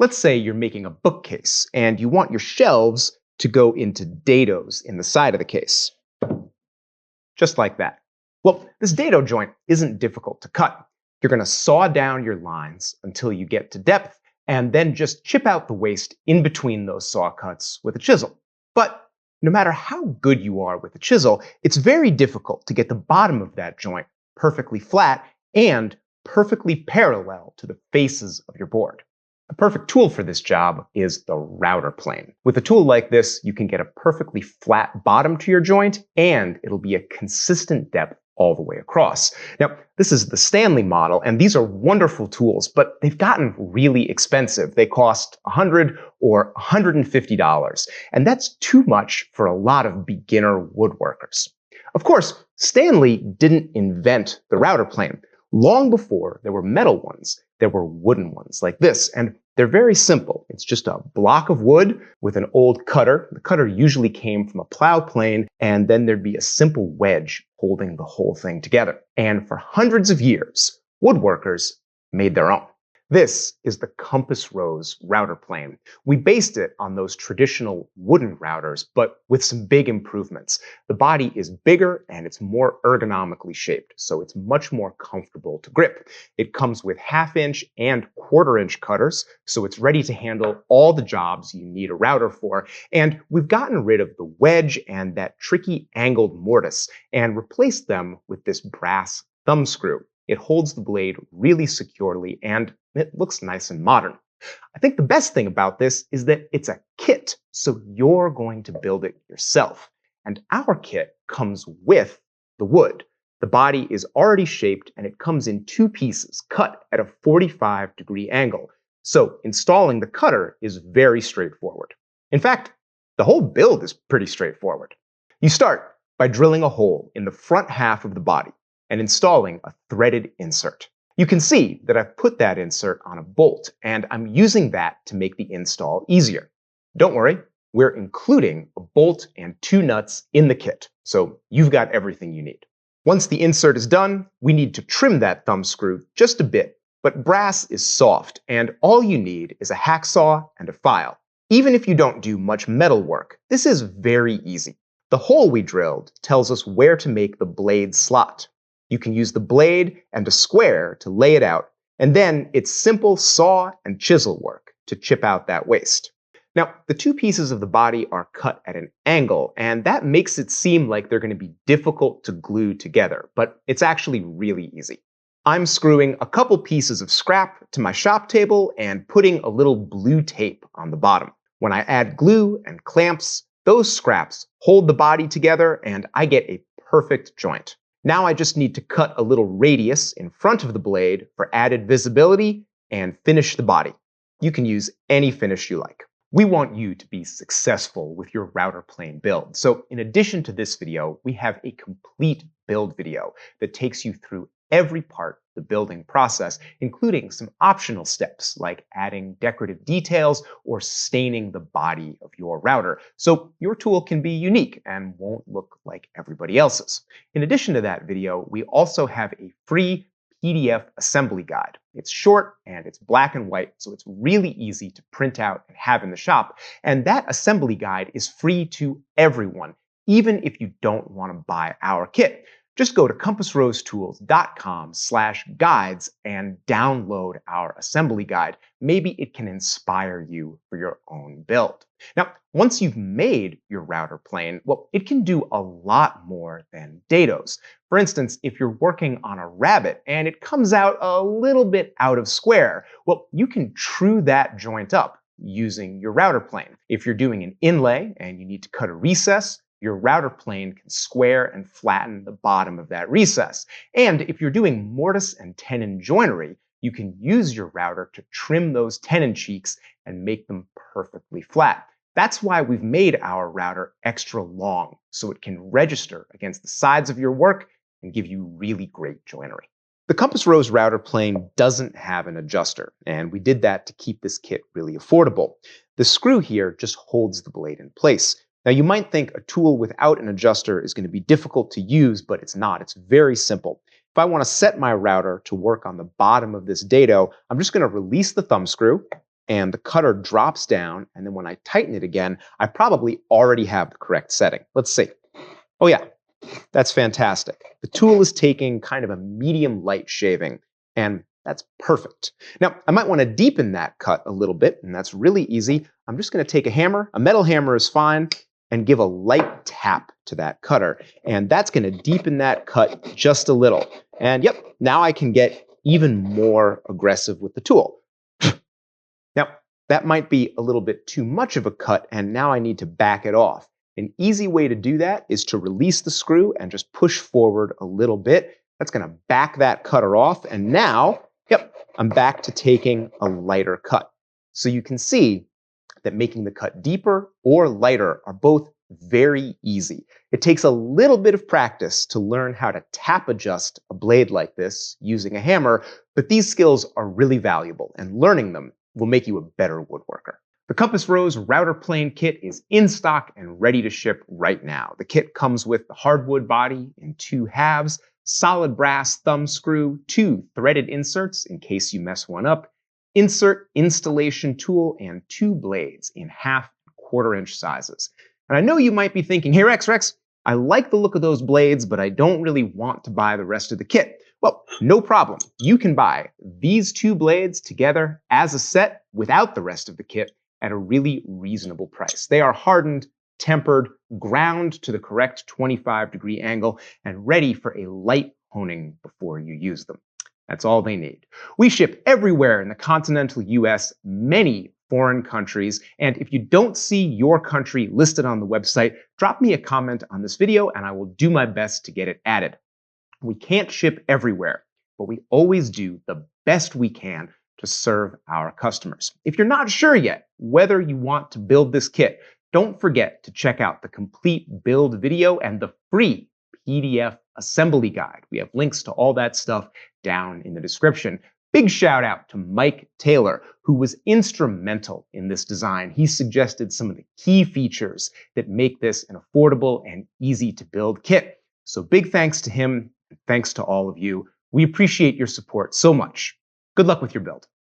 Let's say you're making a bookcase and you want your shelves to go into dados in the side of the case. Just like that. Well, this dado joint isn't difficult to cut. You're going to saw down your lines until you get to depth and then just chip out the waste in between those saw cuts with a chisel. But no matter how good you are with a chisel, it's very difficult to get the bottom of that joint perfectly flat and perfectly parallel to the faces of your board. A perfect tool for this job is the router plane. With a tool like this, you can get a perfectly flat bottom to your joint, and it'll be a consistent depth all the way across. Now, this is the Stanley model, and these are wonderful tools, but they've gotten really expensive. They cost $100 or $150, and that's too much for a lot of beginner woodworkers. Of course, Stanley didn't invent the router plane. Long before there were metal ones, there were wooden ones like this, and they're very simple. It's just a block of wood with an old cutter. The cutter usually came from a plow plane, and then there'd be a simple wedge holding the whole thing together. And for hundreds of years, woodworkers made their own. This is the Compass Rose router plane. We based it on those traditional wooden routers, but with some big improvements. The body is bigger and it's more ergonomically shaped, so it's much more comfortable to grip. It comes with 1/2-inch and 1/4-inch cutters, so it's ready to handle all the jobs you need a router for. And we've gotten rid of the wedge and that tricky angled mortise and replaced them with this brass thumb screw. It holds the blade really securely and it looks nice and modern. I think the best thing about this is that it's a kit, so you're going to build it yourself. And our kit comes with the wood. The body is already shaped and it comes in 2 pieces cut at a 45-degree angle. So installing the cutter is very straightforward. In fact, the whole build is pretty straightforward. You start by drilling a hole in the front half of the body and installing a threaded insert. You can see that I've put that insert on a bolt, and I'm using that to make the install easier. Don't worry, we're including a bolt and 2 nuts in the kit, so you've got everything you need. Once the insert is done, we need to trim that thumb screw just a bit, but brass is soft, and all you need is a hacksaw and a file. Even if you don't do much metal work, this is very easy. The hole we drilled tells us where to make the blade slot. You can use the blade and a square to lay it out, and then it's simple saw and chisel work to chip out that waste. Now, the 2 pieces of the body are cut at an angle, and that makes it seem like they're going to be difficult to glue together, but it's actually really easy. I'm screwing a couple pieces of scrap to my shop table and putting a little blue tape on the bottom. When I add glue and clamps, those scraps hold the body together and I get a perfect joint. Now I just need to cut a little radius in front of the blade for added visibility and finish the body. You can use any finish you like. We want you to be successful with your router plane build. So in addition to this video, we have a complete build video that takes you through every part of the building process, including some optional steps like adding decorative details or staining the body of your router, so your tool can be unique and won't look like everybody else's. In addition to that video, we also have a free PDF assembly guide. It's short and it's black and white, so it's really easy to print out and have in the shop. And that assembly guide is free to everyone, even if you don't want to buy our kit. Just go to compassrosetools.com/guides and download our assembly guide. Maybe it can inspire you for your own build. Now, once you've made your router plane, well, it can do a lot more than dados. For instance, if you're working on a rabbet and it comes out a little bit out of square, well, you can true that joint up using your router plane. If you're doing an inlay and you need to cut a recess, your router plane can square and flatten the bottom of that recess. And if you're doing mortise and tenon joinery, you can use your router to trim those tenon cheeks and make them perfectly flat. That's why we've made our router extra long, so it can register against the sides of your work and give you really great joinery. The Compass Rose router plane doesn't have an adjuster, and we did that to keep this kit really affordable. The screw here just holds the blade in place. Now, you might think a tool without an adjuster is going to be difficult to use, but it's not. It's very simple. If I want to set my router to work on the bottom of this dado, I'm just going to release the thumb screw, and the cutter drops down, and then when I tighten it again, I probably already have the correct setting. Let's see. Oh yeah, that's fantastic. The tool is taking kind of a medium light shaving, and that's perfect. Now, I might want to deepen that cut a little bit, and that's really easy. I'm just going to take a hammer, a metal hammer is fine, and give a light tap to that cutter. And that's going to deepen that cut just a little. And yep, now I can get even more aggressive with the tool. Now, that might be a little bit too much of a cut, and now I need to back it off. An easy way to do that is to release the screw and just push forward a little bit. That's going to back that cutter off, and now, yep, I'm back to taking a lighter cut. So you can see that making the cut deeper or lighter are both very easy. It takes a little bit of practice to learn how to tap adjust a blade like this using a hammer, but these skills are really valuable, and learning them will make you a better woodworker. The Compass Rose router plane kit is in stock and ready to ship right now. The kit comes with the hardwood body in 2 halves, solid brass thumb screw, 2 threaded inserts in case you mess one up, insert installation tool, and 2 blades in 1/2 and 1/4 inch sizes. And I know you might be thinking, hey Rex, I like the look of those blades, but I don't really want to buy the rest of the kit. Well, no problem. You can buy these 2 blades together as a set without the rest of the kit at a really reasonable price. They are hardened, tempered, ground to the correct 25-degree angle, and ready for a light honing before you use them. That's all they need. We ship everywhere in the continental US, many foreign countries, and if you don't see your country listed on the website, drop me a comment on this video and I will do my best to get it added. We can't ship everywhere, but we always do the best we can to serve our customers. If you're not sure yet whether you want to build this kit, don't forget to check out the complete build video and the free PDF assembly guide. We have links to all that stuff down in the description. Big shout out to Mike Taylor, who was instrumental in this design. He suggested some of the key features that make this an affordable and easy to build kit. So big thanks to him, and thanks to all of you. We appreciate your support so much. Good luck with your build.